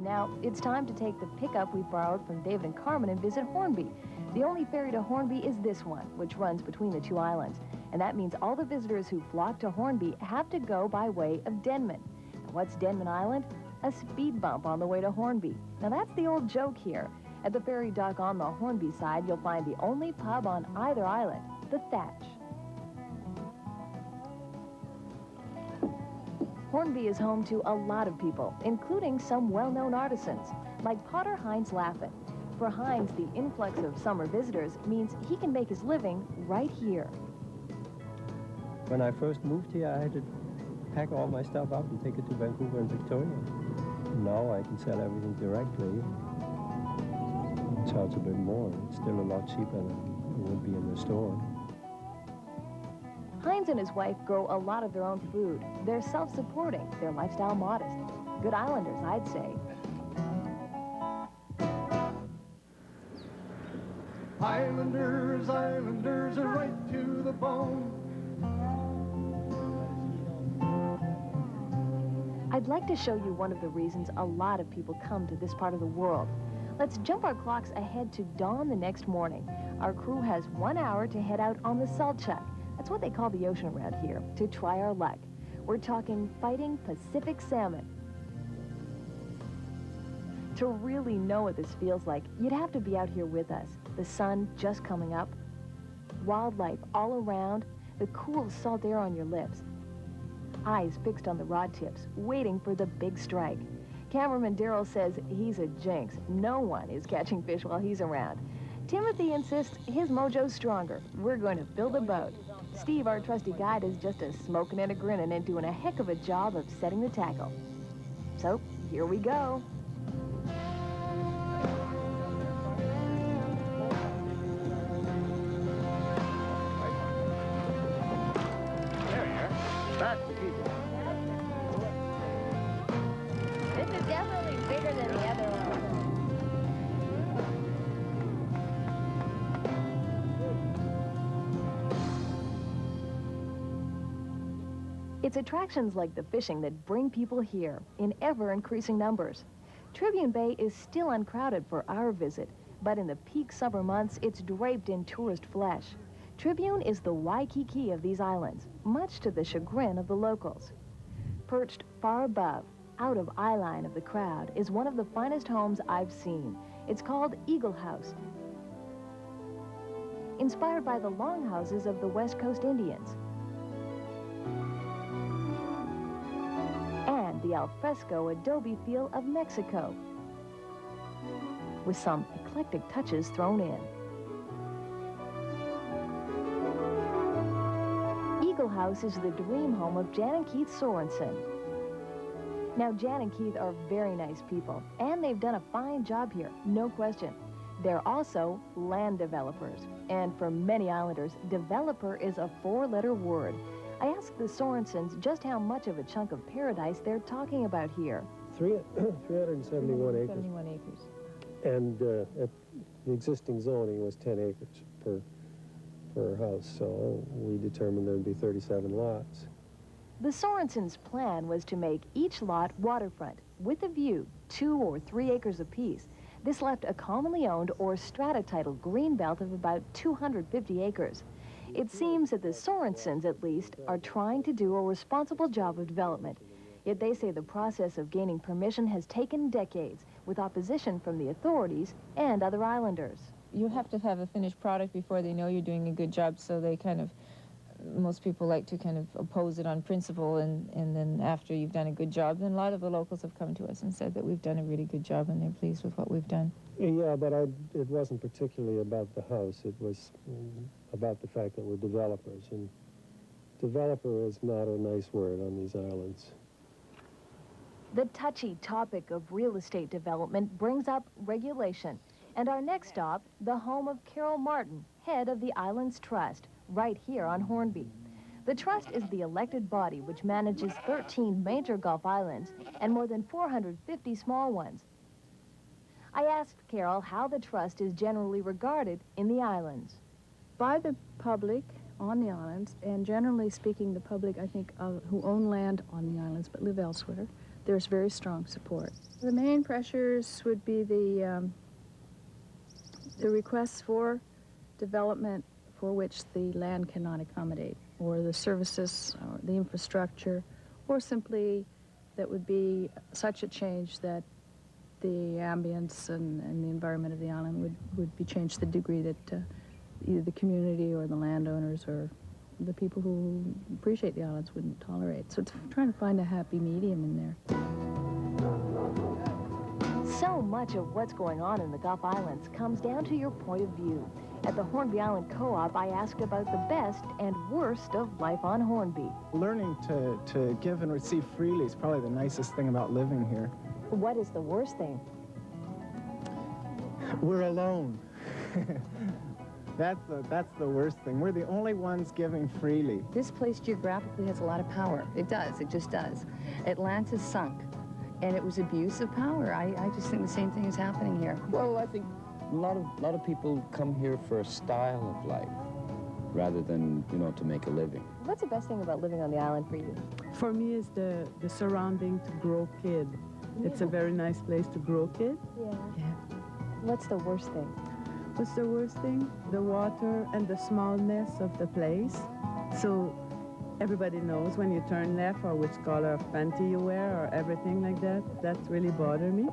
Now, it's time to take the pickup we borrowed from David and Carmen and visit Hornby. The only ferry to Hornby is this one, which runs between the two islands. And that means all the visitors who flock to Hornby have to go by way of Denman. And what's Denman Island? A speed bump on the way to Hornby. Now, that's the old joke here. At the ferry dock on the Hornby side, you'll find the only pub on either island, the Thatch. Hornby is home to a lot of people, including some well-known artisans, like Potter Heinz Laffin. For Heinz, the influx of summer visitors means he can make his living right here. When I first moved here, I had to pack all my stuff up and take it to Vancouver and Victoria. Now I can sell everything directly. Charge a bit more. It's still a lot cheaper than it would be in the store. Heinz and his wife grow a lot of their own food. They're self-supporting, their lifestyle modest. Good islanders, I'd say. Islanders, islanders are right to the bone. I'd like to show you one of the reasons a lot of people come to this part of the world. Let's jump our clocks ahead to dawn the next morning. Our crew has 1 hour to head out on the Saltchuck. That's what they call the ocean around here, to try our luck. We're talking fighting Pacific salmon. To really know what this feels like, you'd have to be out here with us. The sun just coming up, wildlife all around, the cool salt air on your lips. Eyes fixed on the rod tips, waiting for the big strike. Cameraman Daryl says he's a jinx. No one is catching fish while he's around. Timothy insists his mojo's stronger. We're going to build a boat. Steve, our trusty guide, is just a smoking and a grinning and doing a heck of a job of setting the tackle. So, here we go. There you are. That's the people. This is definitely bigger than the other one. It's attractions like the fishing that bring people here in ever-increasing numbers. Tribune Bay is still uncrowded for our visit, but in the peak summer months, it's draped in tourist flesh. Tribune is the Waikiki of these islands, much to the chagrin of the locals. Perched far above, out of eye line of the crowd, is one of the finest homes I've seen. It's called Eagle House, inspired by the longhouses of the West Coast Indians. And the alfresco adobe feel of Mexico, with some eclectic touches thrown in. Eagle House is the dream home of Jan and Keith Sorensen. Now, Jan and Keith are very nice people, and they've done a fine job here, no question. They're also land developers, and for many islanders, developer is a four-letter word. I asked the Sorensens just how much of a chunk of paradise they're talking about here. 371 acres. 71 acres. And at the existing zoning was 10 acres per house, so we determined there'd be 37 lots. The Sorensens' plan was to make each lot waterfront, with a view, 2 or 3 acres apiece. This left a commonly owned or strata-titled green belt of about 250 acres. It seems that the Sorensens, at least, are trying to do a responsible job of development. Yet they say the process of gaining permission has taken decades, with opposition from the authorities and other islanders. You have to have a finished product before they know you're doing a good job, so they kind of, most people like to kind of oppose it on principle, and then after you've done a good job, then a lot of the locals have come to us and said that we've done a really good job and they're pleased with what we've done. Yeah, but it wasn't particularly about the house. It was about the fact that we're developers, and developer is not a nice word on these islands. The touchy topic of real estate development brings up regulation. And our next stop, the home of Carol Martin, head of the Islands Trust, right here on Hornby. The trust is the elected body which manages 13 major Gulf islands and more than 450 small ones. I asked Carol how the trust is generally regarded in the islands. By the public on the islands, and generally speaking, the public, I think, who own land on the islands but live elsewhere, there's very strong support. The main pressures would be the requests for development for which the land cannot accommodate, or the services, or the infrastructure, or simply that would be such a change that the ambience and the environment of the island would be changed to the degree that either the community or the landowners or the people who appreciate the islands wouldn't tolerate. So it's trying to find a happy medium in there. So much of what's going on in the Gulf Islands comes down to your point of view. At the Hornby Island Co-op, I asked about the best and worst of life on Hornby. Learning to give and receive freely is probably the nicest thing about living here. What is the worst thing? We're alone. That's the worst thing. We're the only ones giving freely. This place geographically has a lot of power. It does. It just does. Atlantis sunk, and it was abuse of power. I just think the same thing is happening here. Well, I think a lot of people come here for a style of life rather than, to make a living. What's the best thing about living on the island for you? For me, is the surrounding to grow kid. It's a very nice place to grow kid. Yeah. What's the worst thing? What's the worst thing? The water and the smallness of the place. So everybody knows when you turn left or which color of panty you wear or everything like that. That's really bothered me.